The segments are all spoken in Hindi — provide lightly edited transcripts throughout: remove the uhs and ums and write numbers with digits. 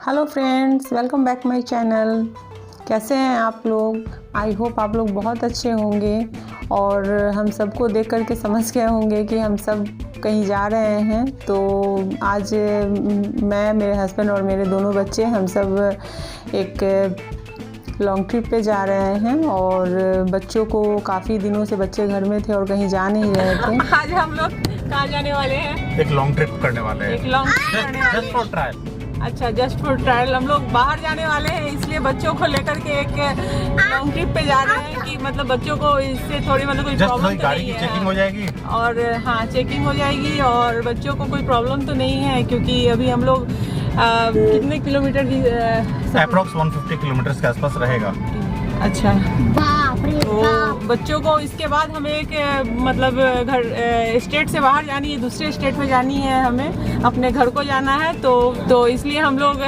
Hello friends, welcome back my channel. कैसे हैं आप लोग? आई होप आप लोग बहुत अच्छे होंगे और हम सबको देख कर के समझ गए होंगे कि हम सब कहीं जा रहे हैं। तो आज मैं, मेरे हस्बैंड और मेरे दोनों बच्चे, हम सब एक लॉन्ग ट्रिप पे जा रहे हैं। और बच्चों को काफ़ी दिनों से बच्चे घर में थे और कहीं जा नहीं रहे थे। आज हम लोग कहाँ जाने वाले हैं? एक लॉन्ग ट्रिप करने वाले हैं। एक लॉन्ग ट्रिप करने वाले जस्ट फॉर ट्रायल। अच्छा, जस्ट फॉर ट्रायल हम लोग बाहर जाने वाले हैं, इसलिए बच्चों को लेकर के एक लॉन्ग ट्रिप पे जा रहे हैं कि मतलब बच्चों को इससे थोड़ी मतलब कोई प्रॉब्लम तो गाड़ी नहीं की है। चेकिंग हो जाएगी और हाँ, चेकिंग हो जाएगी और बच्चों को कोई प्रॉब्लम तो नहीं है, क्योंकि अभी हम लोग कितने किलोमीटर की अप्रॉक्स 150 किलोमीटर के आसपास रहेगा। अच्छा, बाप रे तो बाप। बच्चों को इसके बाद हमें एक मतलब घर स्टेट से बाहर जानी है, दूसरे स्टेट में जानी है, हमें अपने घर को जाना है। तो इसलिए हम लोग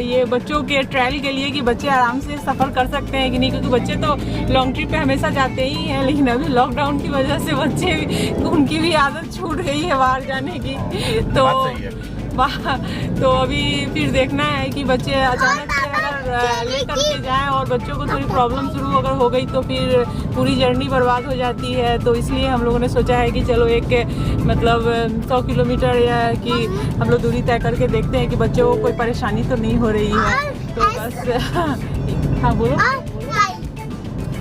ये बच्चों के ट्रायल के लिए कि बच्चे आराम से सफ़र कर सकते हैं कि नहीं, क्योंकि बच्चे तो लॉन्ग ट्रिप पे हमेशा जाते ही हैं, लेकिन अभी लॉकडाउन की वजह से बच्चे भी, उनकी भी आदत छूट गई है बाहर जाने की। तो बात सही है। तो अभी फिर देखना है कि बच्चे अचानक से अगर लेकर के जाएं और बच्चों को थोड़ी प्रॉब्लम शुरू अगर हो गई तो फिर पूरी जर्नी बर्बाद हो जाती है। तो इसलिए हम लोगों ने सोचा है कि चलो एक मतलब 100 किलोमीटर या कि हम लोग दूरी तय करके देखते हैं कि बच्चों को कोई परेशानी तो नहीं हो रही है। तो बस हाँ बोलो।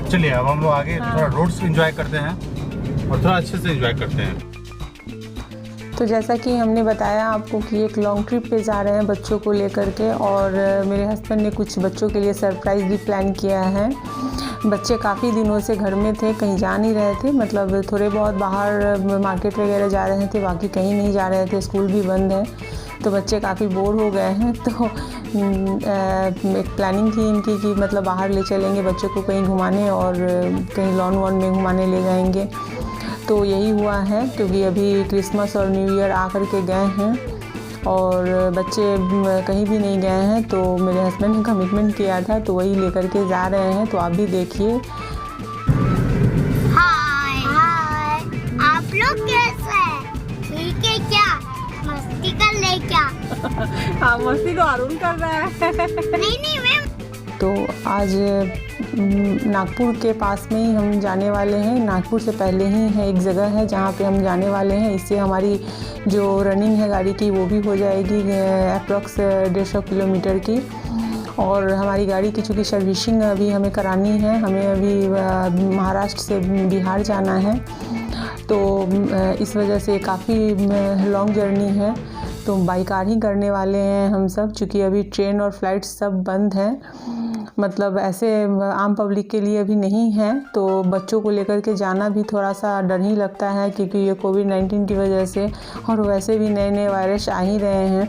चलिए अब हम लोग आगे हाँ। थोड़ा रोड्स एंजॉय करते हैं और थोड़ा अच्छे से एंजॉय करते हैं। तो जैसा कि हमने बताया आपको कि एक लॉन्ग ट्रिप पे जा रहे हैं बच्चों को लेकर के, और मेरे हस्बैंड ने कुछ बच्चों के लिए सरप्राइज़ भी प्लान किया है। बच्चे काफ़ी दिनों से घर में थे, कहीं जा नहीं रहे थे, मतलब थोड़े बहुत बाहर मार्केट वगैरह जा रहे थे, बाकी कहीं नहीं जा रहे थे, स्कूल भी बंद है। तो बच्चे काफ़ी बोर हो गए हैं। तो एक प्लानिंग थी इनकी कि मतलब बाहर ले चलेंगे बच्चों को कहीं घुमाने और कहीं लॉन वॉन में घुमाने ले जाएंगे। तो यही हुआ है, क्योंकि अभी क्रिसमस और न्यू ईयर आकर के गए हैं और बच्चे कहीं भी नहीं गए हैं। तो मेरे हस्बैंड ने कमिटमेंट किया था, तो वही लेकर के जा रहे हैं। तो आप भी देखिए। हाय हाय, आप लोग कैसे हैं? ठीक है क्या? मस्ती कर ले क्या? हाँ, मस्ती तो अरुण कर रहा है। नहीं मैम। तो आज नागपुर के पास में ही हम जाने वाले हैं। नागपुर से पहले ही है एक जगह है जहाँ पे हम जाने वाले हैं। इससे हमारी जो रनिंग है गाड़ी की वो भी हो जाएगी अप्रॉक्स 150 किलोमीटर की। और हमारी गाड़ी की चूँकि सर्विसिंग अभी हमें करानी है, हमें अभी महाराष्ट्र से बिहार जाना है, तो इस वजह से काफ़ी लॉन्ग जर्नी है। तो बाई कार ही करने वाले हैं हम सब, चूँकि अभी ट्रेन और फ्लाइट सब बंद हैं, मतलब ऐसे आम पब्लिक के लिए अभी नहीं है। तो बच्चों को लेकर के जाना भी थोड़ा सा डर ही लगता है, क्योंकि ये कोविड-19 की वजह से, और वैसे भी नए नए वायरस आ ही रहे हैं।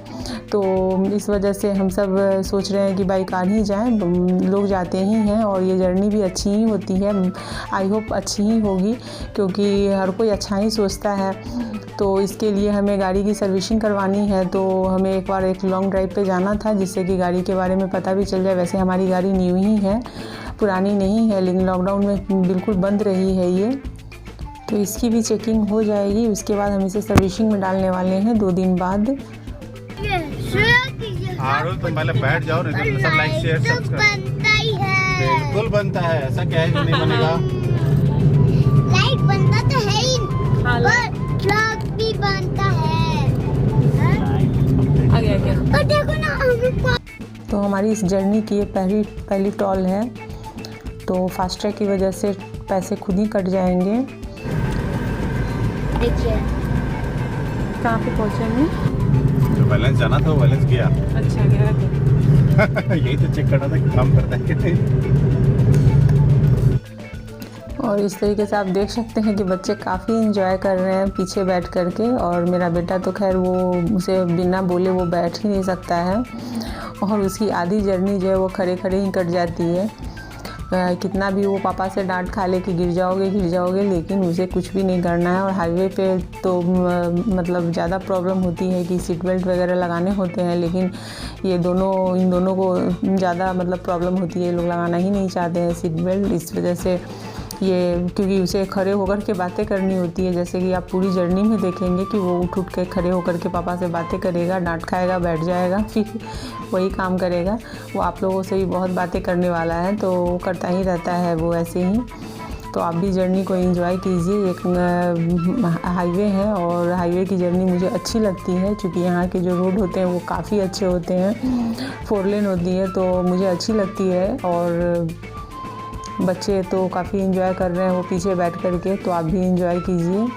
तो इस वजह से हम सब सोच रहे हैं कि बाई कार ही जाएं। लोग जाते ही हैं और ये जर्नी भी अच्छी ही होती है। आई होप अच्छी ही होगी, क्योंकि हर कोई अच्छा ही सोचता है। तो इसके लिए हमें गाड़ी की सर्विसिंग करवानी है। तो हमें एक बार एक लॉन्ग ड्राइव पे जाना था, जिससे कि गाड़ी के बारे में पता भी चल जाए। वैसे हमारी गाड़ी न्यू ही है, पुरानी नहीं है, लेकिन लॉकडाउन में बिल्कुल बंद रही है ये। तो इसकी भी चेकिंग हो जाएगी। उसके बाद हम इसे सर्विसिंग में डालने वाले हैं 2 दिन बाद। आरुल तुम पहले बैठ जाओ, नहीं तो सब लाइक शेयर सब्सक्राइब बनता ही है। बिल्कुल बनता है। ऐसा क्या है कि नहीं बनेगा? लाइट बनता तो है ही, हाँ, पर ट्रक भी बनता है। आ गया। और देखो ना हम। तो हमारी इस जर्नी की ये पहली टॉल है। तो फास्टैग की वजह से पैसे खुद ही कट जाएंगे। देखिए कहाँ पे पहुँचेंगे? जो बैलेंस जाना था वो बैलेंस गया। अच्छा, गया तो यही तो चेक करना था कि काम करता है कि नहीं। और इस तरीके से आप देख सकते हैं कि बच्चे काफ़ी इंजॉय कर रहे हैं पीछे बैठ कर के। और मेरा बेटा तो खैर वो उसे बिना बोले वो बैठ ही नहीं सकता है, और उसकी आधी जर्नी जो है वो खड़े खड़े ही कट जाती है। कितना भी वो पापा से डांट खा ले कि गिर जाओगे, लेकिन उसे कुछ भी नहीं करना है। और हाईवे पे तो मतलब ज़्यादा प्रॉब्लम होती है कि सीट बेल्ट वगैरह लगाने होते हैं, लेकिन इन दोनों को ज़्यादा मतलब प्रॉब्लम होती है। ये लोग लगाना ही नहीं चाहते हैं सीट बेल्ट, इस वजह से ये क्योंकि उसे खड़े होकर के बातें करनी होती है, जैसे कि आप पूरी जर्नी में देखेंगे कि वो उठ के खड़े होकर के पापा से बातें करेगा, डांट खाएगा, बैठ जाएगा, फिर वही काम करेगा। वो आप लोगों से भी बहुत बातें करने वाला है, तो वो करता ही रहता है वो ऐसे ही। तो आप भी जर्नी को एंजॉय कीजिए। एक हाईवे है और हाईवे की जर्नी मुझे अच्छी लगती है, क्योंकि यहाँ के जो रोड होते हैं वो काफ़ी अच्छे होते हैं। 4 लेन होती है तो मुझे अच्छी लगती है। और बच्चे तो काफ़ी एंजॉय कर रहे हैं वो पीछे बैठ कर के, तो आप भी एंजॉय कीजिए।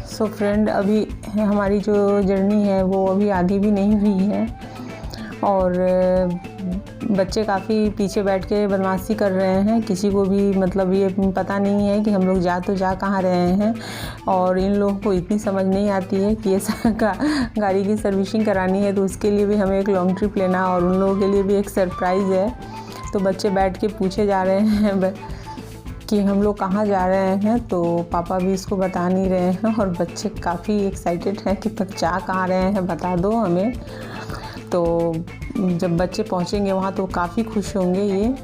सो फ्रेंड, अभी हमारी जो जर्नी है वो अभी आधी भी नहीं हुई है और बच्चे काफ़ी पीछे बैठ के बदमाशी कर रहे हैं। किसी को भी मतलब ये पता नहीं है कि हम लोग जा कहाँ रहे हैं, और इन लोगों को इतनी समझ नहीं आती है कि ये गाड़ी की सर्विसिंग करानी है, तो उसके लिए भी हमें एक लॉन्ग ट्रिप लेना और उन लोगों के लिए भी एक सरप्राइज़ है। तो बच्चे बैठ के पूछे जा रहे हैं कि हम लोग कहाँ जा रहे हैं, तो पापा भी इसको बता नहीं रहे हैं और बच्चे काफ़ी एक्साइटेड हैं कि जा कहाँ रहे हैं, बता दो हमें। तो जब बच्चे पहुँचेंगे वहाँ तो काफ़ी खुश होंगे ये।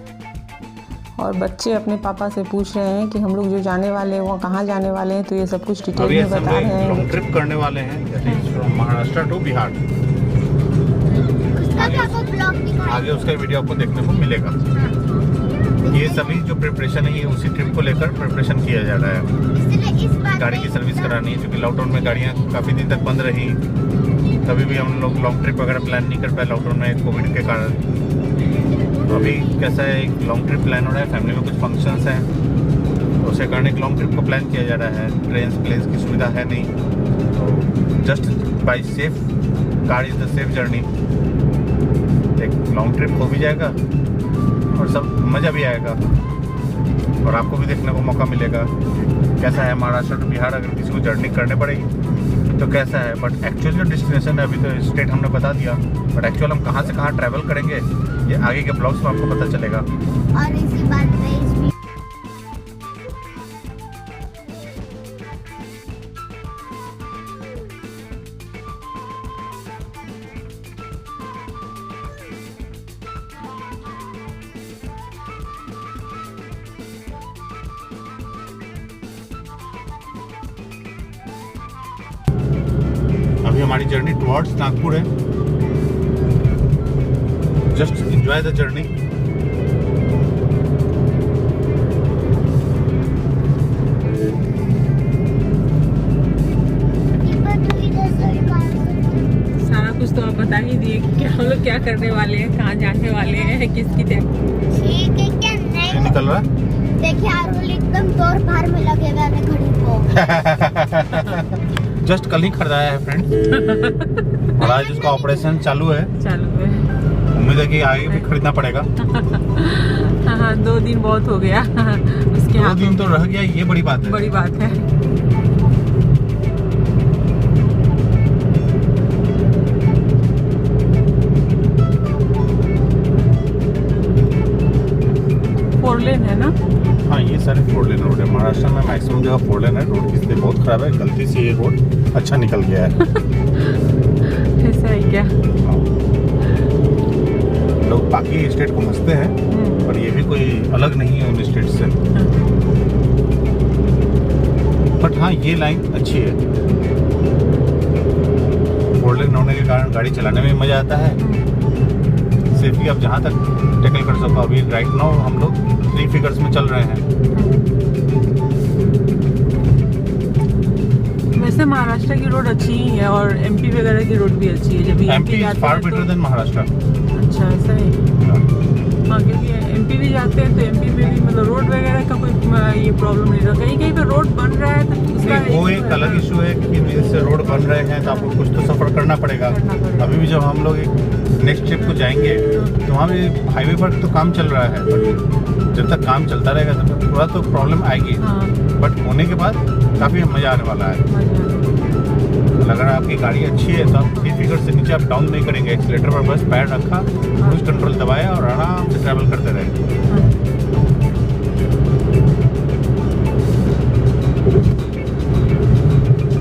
और बच्चे अपने पापा से पूछ रहे हैं कि हम लोग जो जाने वाले हैं वहाँ कहाँ जाने वाले हैं, तो ये सब कुछ डिटेल में बता रहे हैं। लॉन्ग ट्रिप करने वाले हैं फ्रॉम महाराष्ट्र टू बिहार। आगे उसका वीडियो आपको देखने को मिलेगा। ये सभी जो प्रिपरेशन है ये उसी ट्रिप को लेकर प्रिपरेशन किया जा रहा है। गाड़ी की सर्विस करानी है, क्योंकि लॉकडाउन में गाड़ियाँ काफ़ी दिन तक बंद रही, कभी भी हम लोग लॉन्ग ट्रिप वगैरह प्लान नहीं कर पाए लॉकडाउन में कोविड के कारण। तो अभी कैसा है, एक लॉन्ग ट्रिप प्लान हो रहा है, फैमिली में कुछ फंक्शंस हैं, तो उसे कारण एक लॉन्ग ट्रिप को प्लान किया जा रहा है। ट्रेन प्लेन्स की सुविधा है नहीं, तो just by safe car is the safe journey. एक लॉन्ग ट्रिप हो भी जाएगा और सब मज़ा भी आएगा और आपको भी देखने को मौका मिलेगा कैसा है महाराष्ट्र टू बिहार। अगर किसी को जर्नी करने पड़ेगी तो कैसा है, बट एक्चुअल जो डेस्टिनेशन है, अभी तो स्टेट हमने बता दिया, बट एक्चुअल हम कहाँ से कहाँ ट्रैवल करेंगे ये आगे के ब्लॉग्स में आपको पता चलेगा। और इसी बात पे अभी हमारी जर्नी टुवर्ड्स नागपुर है। Just enjoy the journey. सारा कुछ तो आप बता ही दिए कि हम लोग क्या करने वाले हैं, कहाँ जाने वाले हैं, किसकी ठीक है क्या नहीं निकल रहा देखिए आरुल एकदम दौड़ भार में लगेगा ना घड़ी को। जस्ट कल ही खरीदाया है फ्रेंड और आज उसका ऑपरेशन चालू है। उम्मीद है कि आगे भी खरीदना पड़ेगा। हाँ, 2 दिन बहुत हो गया उसके 2 दिन तो रह गया, ये बड़ी बात है। बड़ी बात है। फोर लेन है ना? हाँ, ये सारे 4 लेन रोड है। महाराष्ट्र में मैक्सिमम जगह 4 लेन है। रोड की स्थिति बहुत खराब है, गलती से ये रोड अच्छा निकल गया है। ऐसा है क्या? लोग बाकी स्टेट को हंसते हैं पर ये भी कोई अलग नहीं है उन स्टेट से। बट हाँ ये लाइन अच्छी है, फोर लेन होने के कारण गाड़ी चलाने में मज़ा आता है। सेफ्टी आप जहाँ तक टैकल कर सको। अभी राइट नाउ हम लोग 3 फिगर्स में चल रहे हैं। वैसे महाराष्ट्र की रोड अच्छी ही है और एमपी वगैरह की रोड भी अच्छी है। जब MP is far better than Maharashtra. अच्छा ऐसा है। हाँ क्योंकि एमपी भी जाते हैं तो एमपी में भी मतलब रोड वगैरह का कोई ये प्रॉब्लम नहीं रहा। कहीं कहीं पे रोड बन रहा है तो उसका वो एक अलग इशू है कि जैसे रोड बन रहे हैं तो आपको कुछ तो सफ़र करना पड़ेगा। अभी भी जब हम लोग एक नेक्स्ट ट्रिप को जाएंगे तो वहाँ भी हाईवे पर तो काम चल रहा है, बट जब तक काम चलता रहेगा तब तक थोड़ा तो प्रॉब्लम आएगी। बट होने के बाद काफ़ी मज़ा आने वाला है। अगर आपकी गाड़ी अच्छी है तो आप 3 फिगर से नीचे आप डाउन नहीं करेंगे। एक्सीलेटर पर बस पैर रखा, क्रूज कंट्रोल दबाया और आराम से ट्रैवल करते रहे।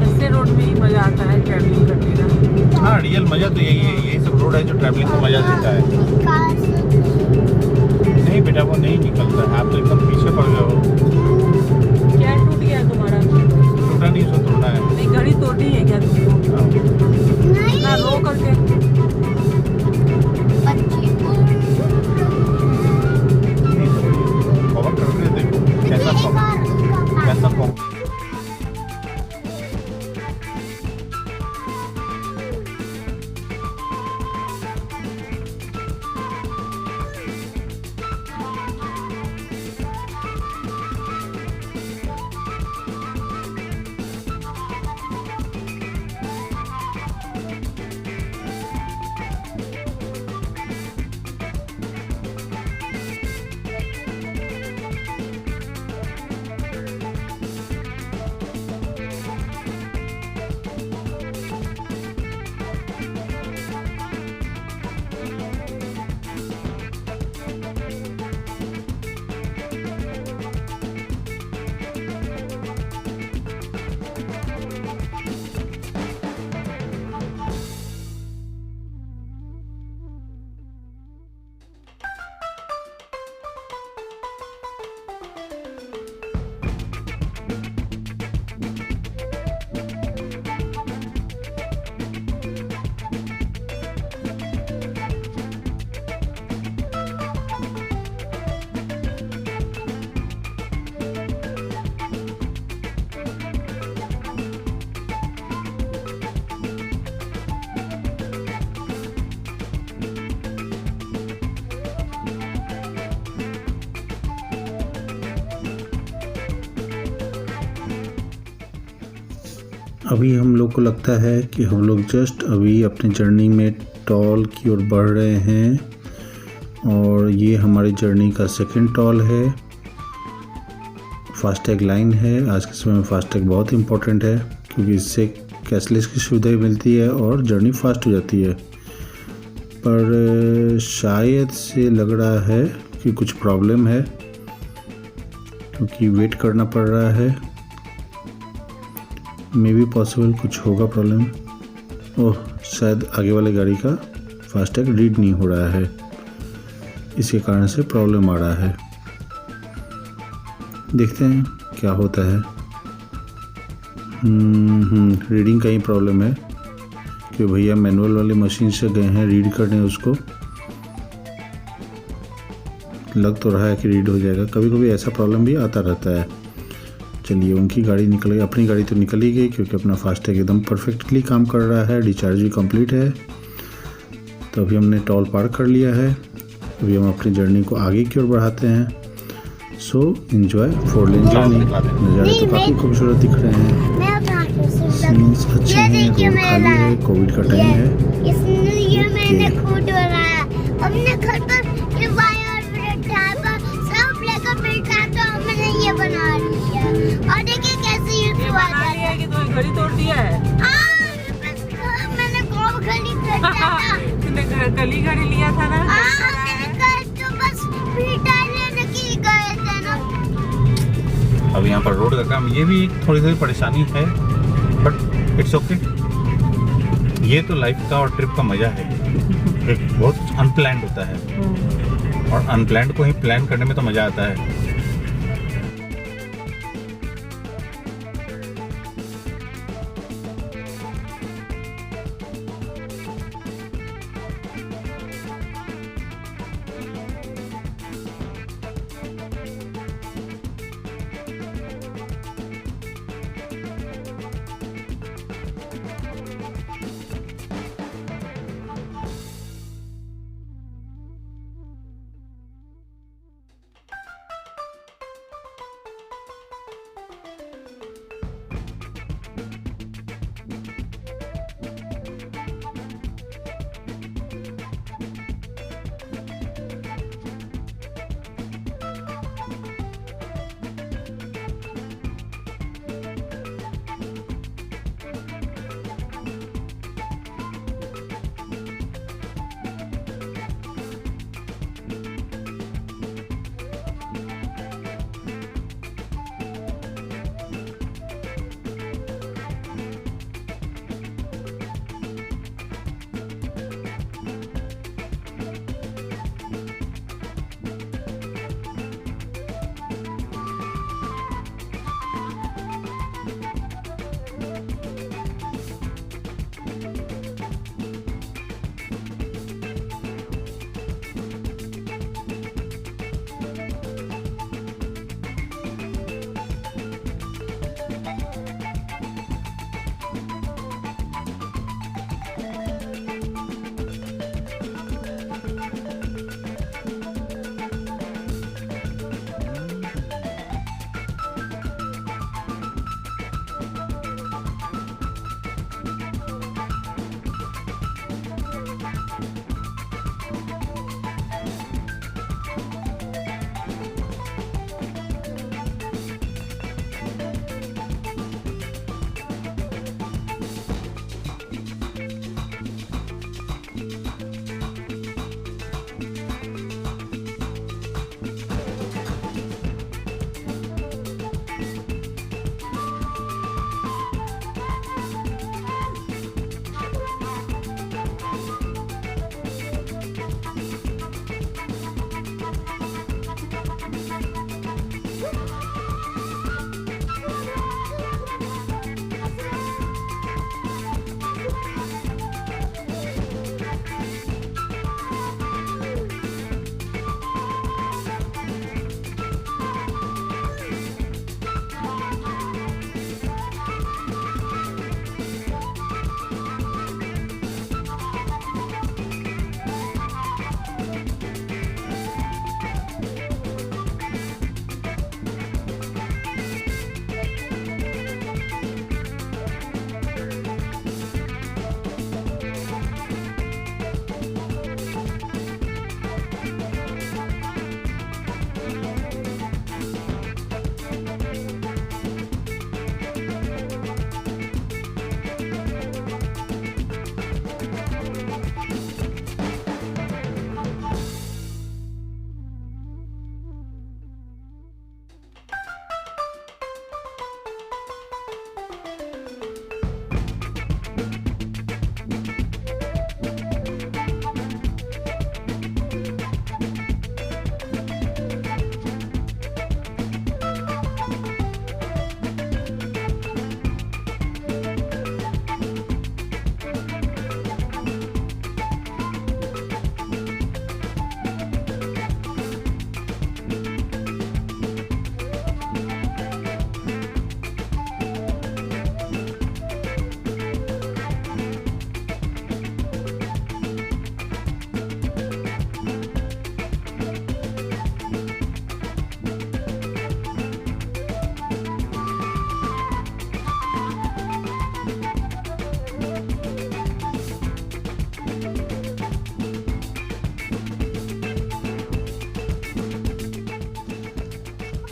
ऐसे रोड में ही मजा आता है ट्रैवलिंग करने का। हाँ रियल मज़ा तो यही है। यही सब रोड है जो ट्रैवलिंग को मज़ा देता है। नहीं बेटा वो नहीं निकलता है, आप तो एकदम पीछे पड़ गए हो। क्या टूट गया तुम्हारा? टूटा नहीं, उसको तोड़ना है। नहीं घड़ी तोड़नी है क्या तुमको? ना रो करके कवर करके देखो कैसा कवर। अभी हम लोग को लगता है कि हम लोग जस्ट अभी अपनी जर्नी में टॉल की ओर बढ़ रहे हैं और ये हमारी जर्नी का सेकंड टॉल है। फास्टैग लाइन है। आज के समय में फास्टैग बहुत इम्पोर्टेंट है क्योंकि इससे कैशलेस की सुविधा भी मिलती है और जर्नी फास्ट हो जाती है। पर शायद से लग रहा है कि कुछ प्रॉब्लम है क्योंकि वेट करना पड़ रहा है। मे बी पॉसिबल कुछ होगा प्रॉब्लम। ओह शायद आगे वाले गाड़ी का फास्टैग रीड नहीं हो रहा है, इसके कारण से प्रॉब्लम आ रहा है। देखते हैं क्या होता है। रीडिंग का ही प्रॉब्लम है कि भैया मैनुअल वाली मशीन से गए हैं रीड करने, उसको लग तो रहा है कि रीड हो जाएगा। कभी कभी ऐसा प्रॉब्लम भी आता रहता है। चलिए उनकी गाड़ी निकल गई, अपनी गाड़ी तो निकल ही गई क्योंकि अपना फास्टैग एकदम परफेक्टली काम कर रहा है। डिस्चार्ज भी कंप्लीट है। तो अभी हमने टॉल पार कर लिया है। अभी हम अपनी जर्नी को आगे की ओर बढ़ाते हैं। सो एंजॉय 4 लेन जर्नी। नज़ारे तो काफ़ी खूबसूरत दिख रहे हैं, सीन्स अच्छे हैं, रोड खाली है, कोविड का टाइम है। ये मैंने खुद बनाया अपने घर पर। ये वायर सब लेकर बैठा तो मैंने ये बना लिया। और देखिए कैसे ये बना लिया कि तूने घड़ी तोड़ दिया है। मैंने कब घड़ी कर दिया था? तूने कल ही घड़ी लिया था ना? तो बस पीटा लेने की गए थे ना। अब यहाँ पर रोड का काम, ये भी एक थोड़ी परेशानी है बट इट्स ओके। ये तो लाइफ का और ट्रिप का मजा है। एक बहुत अनप्लान्ड होता है और अनप्लान्ड को ही प्लान करने में तो मजा आता है।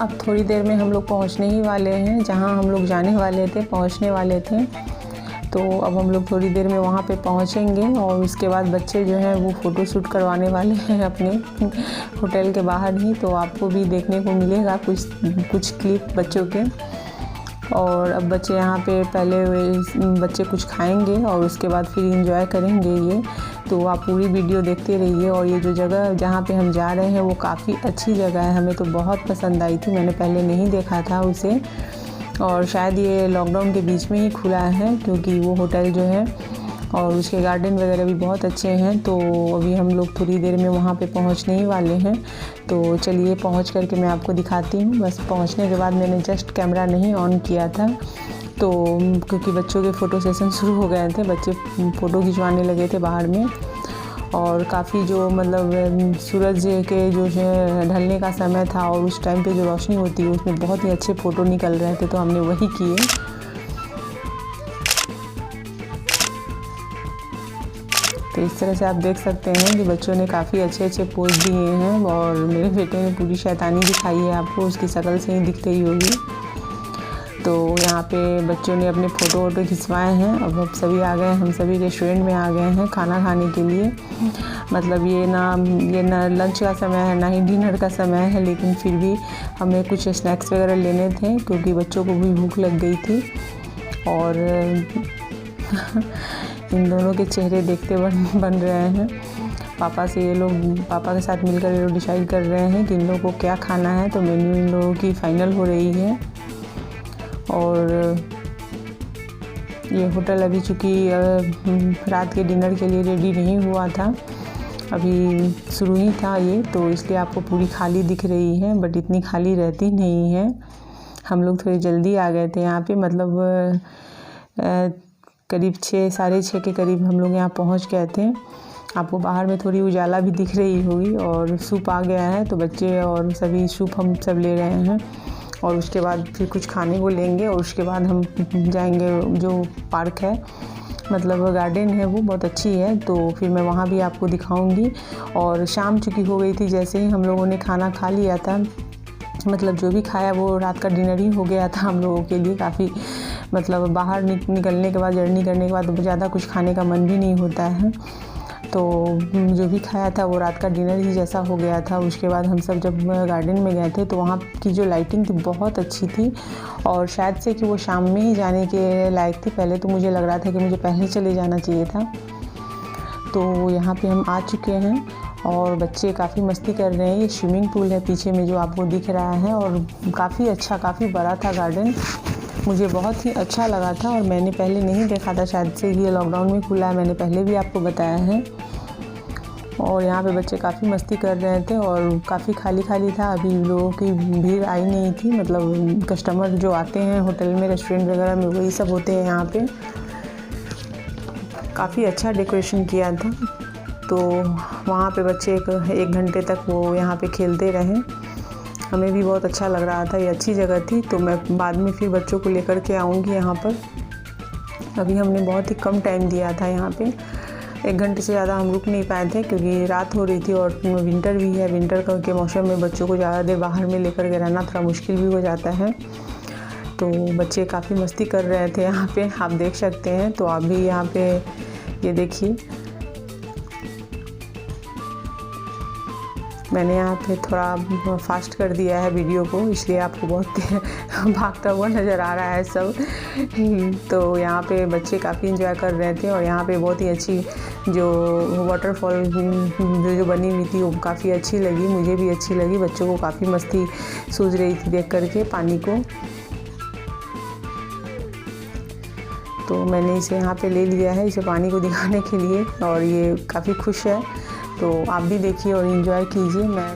अब थोड़ी देर में हम लोग पहुंचने ही वाले हैं, जहां हम लोग जाने वाले थे, पहुंचने वाले थे। तो अब हम लोग थोड़ी देर में वहां पे पहुंचेंगे और उसके बाद बच्चे जो हैं वो फ़ोटो शूट करवाने वाले हैं अपने होटल के बाहर ही। तो आपको भी देखने को मिलेगा कुछ क्लिप बच्चों के। और अब बच्चे यहाँ पे पहले बच्चे कुछ खाएंगे और उसके बाद फिर इंजॉय करेंगे ये। तो आप पूरी वीडियो देखते रहिए। और ये जो जगह जहाँ पे हम जा रहे हैं वो काफ़ी अच्छी जगह है, हमें तो बहुत पसंद आई थी, मैंने पहले नहीं देखा था उसे। और शायद ये लॉकडाउन के बीच में ही खुला है, क्योंकि वो होटल जो है और उसके गार्डन वगैरह भी बहुत अच्छे हैं। तो अभी हम लोग थोड़ी देर में वहाँ पे पहुँचने ही वाले हैं। तो चलिए पहुँच करके मैं आपको दिखाती हूँ। बस पहुँचने के बाद मैंने जस्ट कैमरा नहीं ऑन किया था, तो क्योंकि बच्चों के फ़ोटो सेशन शुरू हो गए थे, बच्चे फ़ोटो खिंचवाने लगे थे बाहर में। और काफ़ी जो मतलब सूरज के जो ढलने का समय था और उस टाइम पे जो रोशनी होती है उसमें बहुत ही अच्छे फ़ोटो निकल रहे थे, तो हमने वही किए। तो इस तरह से आप देख सकते हैं कि बच्चों ने काफ़ी अच्छे अच्छे पोज दिए हैं। और मेरे बेटे ने पूरी शैतानी दिखाई है, आपको उसकी शक्ल से ही दिख रही होगी। तो यहाँ पे बच्चों ने अपने फ़ोटो वोटो खिंचवाए हैं। अब सभी आ गए, हम सभी रेस्टोरेंट में आ गए हैं खाना खाने के लिए। मतलब ये ना लंच का समय है, ना ही डिनर का समय है, लेकिन फिर भी हमें कुछ स्नैक्स वगैरह लेने थे क्योंकि बच्चों को भी भूख लग गई थी। और इन दोनों के चेहरे देखते बन रहे हैं। पापा के साथ मिलकर ये लोग डिसाइड कर रहे हैं कि इन लोगों को क्या खाना है। तो मेन्यू इन लोगों की फ़ाइनल हो रही है। और ये होटल अभी चूँकि रात के डिनर के लिए रेडी नहीं हुआ था, अभी शुरू ही था ये, तो इसलिए आपको पूरी खाली दिख रही है, बट इतनी खाली रहती नहीं है। हम लोग थोड़ी जल्दी आ गए थे यहाँ पे, मतलब करीब 6 साढ़े 6 के करीब हम लोग यहाँ पहुँच गए थे। आपको बाहर में थोड़ी उजाला भी दिख रही होगी। और सूप आ गया है, तो बच्चे और सभी सूप हम सब ले रहे हैं। और उसके बाद फिर कुछ खाने को लेंगे और उसके बाद हम जाएंगे जो पार्क है, मतलब गार्डन है, वो बहुत अच्छी है, तो फिर मैं वहाँ भी आपको दिखाऊंगी। और शाम चुकी हो गई थी, जैसे ही हम लोगों ने खाना खा लिया था, मतलब जो भी खाया वो रात का डिनर ही हो गया था हम लोगों के लिए। काफ़ी मतलब बाहर निकलने के बाद, जर्नी करने के बाद ज़्यादा कुछ खाने का मन भी नहीं होता है, तो जो भी खाया था वो रात का डिनर ही जैसा हो गया था। उसके बाद हम सब जब गार्डन में गए थे तो वहाँ की जो लाइटिंग थी बहुत अच्छी थी, और शायद से कि वो शाम में ही जाने के लायक थी। पहले तो मुझे लग रहा था कि मुझे पहले चले जाना चाहिए था। तो यहाँ पे हम आ चुके हैं और बच्चे काफ़ी मस्ती कर रहे हैं। ये स्विमिंग पूल है पीछे में जो आपको दिख रहा है, और काफ़ी अच्छा, काफ़ी बड़ा था गार्डन, मुझे बहुत ही अच्छा लगा था। और मैंने पहले नहीं देखा था, शायद से ये लॉकडाउन में खुला है, मैंने पहले भी आपको बताया है। और यहाँ पे बच्चे काफ़ी मस्ती कर रहे थे और काफ़ी खाली खाली था, अभी लोगों की भीड़ आई नहीं थी। मतलब कस्टमर जो आते हैं होटल में, रेस्टोरेंट वगैरह में, वही सब होते हैं यहाँ पे। काफ़ी अच्छा डेकोरेशन किया था, तो वहाँ पे बच्चे एक घंटे तक वो यहाँ पे खेलते रहे। हमें भी बहुत अच्छा लग रहा था, ये अच्छी जगह थी। तो मैं बाद में फिर बच्चों को लेकर के आऊँगी यहाँ पर। अभी हमने बहुत ही कम टाइम दिया था यहाँ पे, 1 घंटे से ज़्यादा हम रुक नहीं पाए थे क्योंकि रात हो रही थी और विंटर भी है। विंटर के मौसम में बच्चों को ज़्यादा देर बाहर में लेकर के रहना थोड़ा मुश्किल भी हो जाता है। तो बच्चे काफ़ी मस्ती कर रहे थे यहाँ पे, आप देख सकते हैं। तो आप भी यहाँ पे ये देखिए, मैंने यहाँ पे थोड़ा फास्ट कर दिया है वीडियो को, इसलिए आपको बहुत भागता हुआ नज़र आ रहा है सब। तो यहाँ पे बच्चे काफ़ी एंजॉय कर रहे थे और यहाँ पे बहुत ही अच्छी जो वाटरफॉल जो बनी हुई थी वो काफ़ी अच्छी लगी, मुझे भी अच्छी लगी। बच्चों को काफ़ी मस्ती सूझ रही थी देख करके पानी को। तो मैंने इसे यहाँ पे ले लिया है, इसे पानी को दिखाने के लिए, और ये काफ़ी खुश है। तो आप भी देखिए और एंजॉय कीजिए। मैं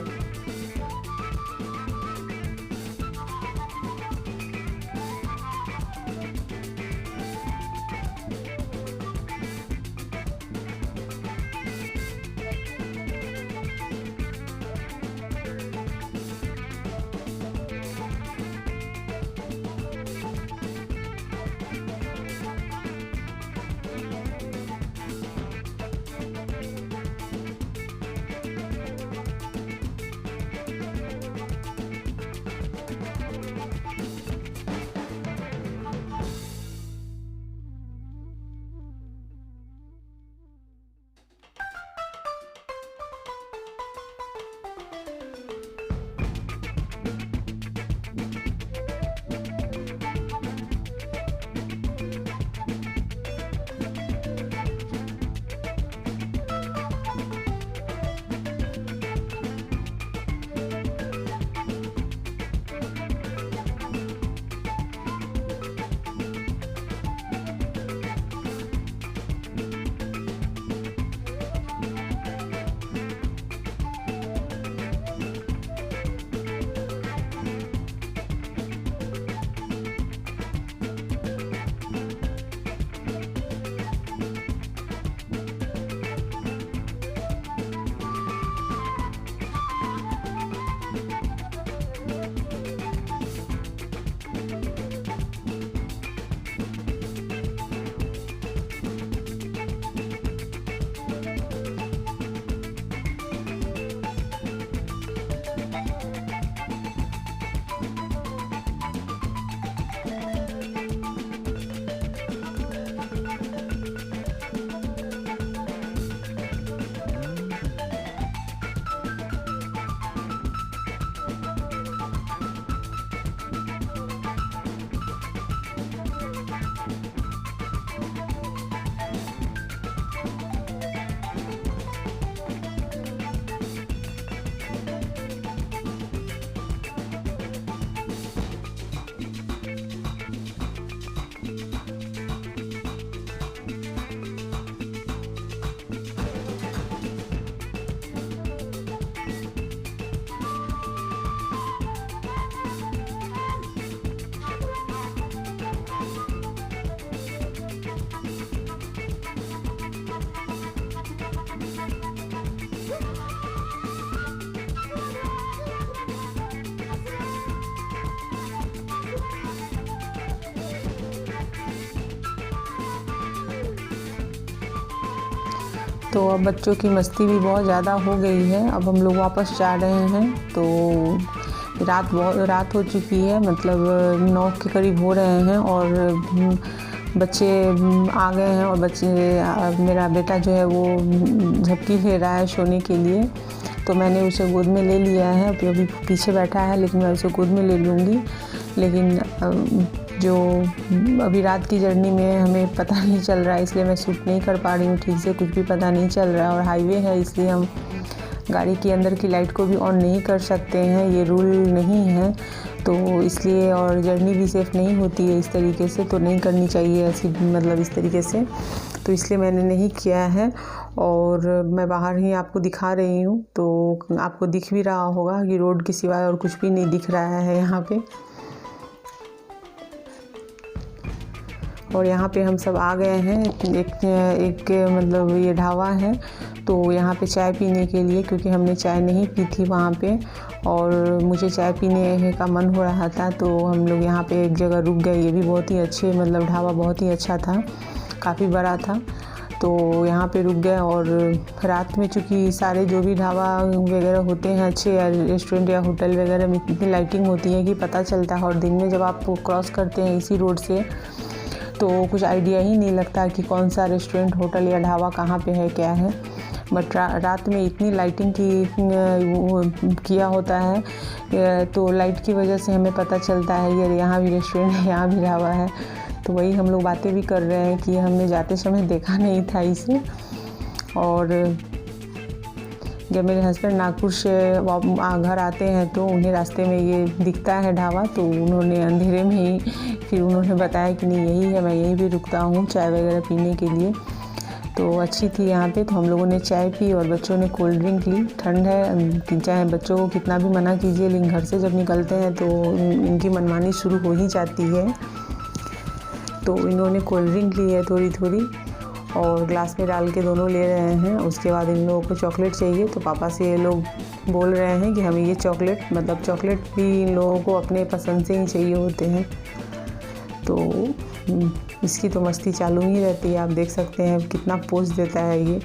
तो अब बच्चों की मस्ती भी बहुत ज़्यादा हो गई है। अब हम लोग वापस जा रहे हैं। तो रात हो चुकी है, मतलब 9 के करीब हो रहे हैं और बच्चे आ गए हैं और मेरा बेटा जो है वो झपकी ले रहा है सोने के लिए। तो मैंने उसे गोद में ले लिया है। अभी पीछे बैठा है, लेकिन मैं उसे गोद में ले लूँगी। लेकिन जो अभी रात की जर्नी में हमें पता नहीं चल रहा है, इसलिए मैं शूट नहीं कर पा रही हूँ ठीक से, कुछ भी पता नहीं चल रहा है। और हाईवे है, इसलिए हम गाड़ी के अंदर की लाइट को भी ऑन नहीं कर सकते हैं, ये रूल नहीं है। तो इसलिए, और जर्नी भी सेफ़ नहीं होती है इस तरीके से, तो नहीं करनी चाहिए ऐसी, मतलब इस तरीके से। तो इसलिए मैंने नहीं किया है और मैं बाहर ही आपको दिखा रही हूँ। तो आपको दिख भी रहा होगा कि रोड के सिवाय और कुछ भी नहीं दिख रहा है यहाँ पे। और यहाँ पे हम सब आ गए हैं। एक मतलब ये ढाबा है, तो यहाँ पे चाय पीने के लिए, क्योंकि हमने चाय नहीं पी थी वहाँ पे और मुझे चाय पीने का मन हो रहा था। तो हम लोग यहाँ पे एक जगह रुक गए। ये भी बहुत ही अच्छे, मतलब ढाबा बहुत ही अच्छा था, काफ़ी बड़ा था। तो यहाँ पे रुक गए और रात में चूँकि सारे जो भी ढाबा वगैरह होते हैं अच्छे, या रेस्टोरेंट या होटल वगैरह में इतनी लाइटिंग होती है कि पता चलता है। और दिन में जब आप क्रॉस करते हैं इसी रोड से, तो कुछ आइडिया ही नहीं लगता कि कौन सा रेस्टोरेंट, होटल या ढाबा कहाँ पे है, क्या है। बट रात में इतनी लाइटिंग किया होता है, तो लाइट की वजह से हमें पता चलता है ये यहाँ भी रेस्टोरेंट है, यहाँ भी ढाबा है। तो वही हम लोग बातें भी कर रहे हैं कि हमने जाते समय देखा नहीं था इसे। और जब मेरे हस्बैंड नागपुर से घर आते हैं तो उन्हें रास्ते में ये दिखता है ढाबा, तो उन्होंने अंधेरे में ही फिर उन्होंने बताया कि नहीं यही है, मैं यहीं भी रुकता हूँ चाय वगैरह पीने के लिए। तो अच्छी थी यहाँ पे। तो हम लोगों ने चाय पी और बच्चों ने कोल्ड ड्रिंक ली। ठंड है, चाहे बच्चों को कितना भी मना कीजिए, लेकिन घर से जब निकलते हैं तो इनकी मनमानी शुरू हो ही जाती है। तो इन्होंने कोल्ड ड्रिंक ली है थोड़ी थोड़ी और ग्लास में डाल के दोनों ले रहे हैं। उसके बाद इन लोगों को चॉकलेट चाहिए, तो पापा से ये लोग बोल रहे हैं कि हमें ये चॉकलेट, मतलब चॉकलेट भी इन लोगों को अपने पसंद से ही चाहिए होते हैं। तो इसकी तो मस्ती चालू ही रहती है। आप देख सकते हैं कितना पोज देता है ये।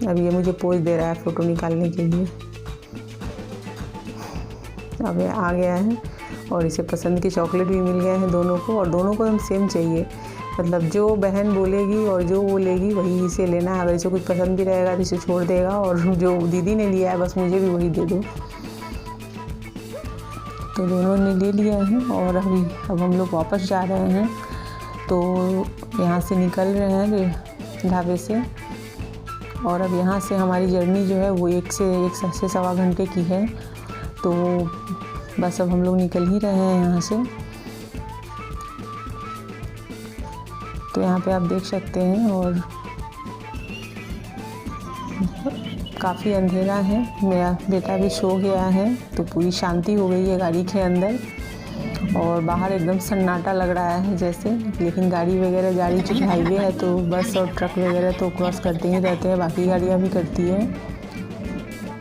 अब ये मुझे पोज दे रहा है फ़ोटो निकालने के लिए। अब ये आ गया है और इसे पसंद के चॉकलेट भी मिल गए हैं दोनों को, और दोनों को हम सेम चाहिए। मतलब जो बहन बोलेगी और जो वो लेगी वही इसे लेना है। अगर इसे कुछ पसंद भी रहेगा तो इसे छोड़ देगा, और जो दीदी ने लिया है बस मुझे भी वही दे दो। तो दोनों ने ले लिया है और अब हम लोग वापस जा रहे हैं। तो यहाँ से निकल रहे हैं ढाबे से, और अब यहाँ से हमारी जर्नी जो है वो 1 से सवा घंटे की है। तो बस अब हम लोग निकल ही रहे हैं यहाँ से। तो यहाँ पे आप देख सकते हैं और काफ़ी अंधेरा है। मेरा बेटा भी सो गया है, तो पूरी शांति हो गई है गाड़ी के अंदर, और बाहर एकदम सन्नाटा लग रहा है जैसे। लेकिन गाड़ी वगैरह जा रही, चूँकि हाईवे है तो बस और ट्रक वगैरह तो क्रॉस करते ही रहते हैं, बाकी गाड़ियाँ भी करती हैं।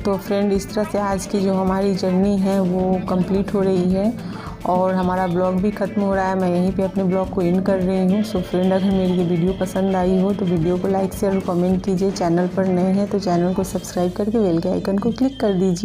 तो फ्रेंड, इस तरह से आज की जो हमारी जर्नी है वो कंप्लीट हो रही है और हमारा ब्लॉग भी ख़त्म हो रहा है। मैं यहीं पे अपने ब्लॉग को एंड कर रही हूँ। सो फ्रेंड, अगर मेरी ये वीडियो पसंद आई हो तो वीडियो को लाइक शेयर और कमेंट कीजिए। चैनल पर नए हैं तो चैनल को सब्सक्राइब करके बेल के आइकन को क्लिक कर दीजिए।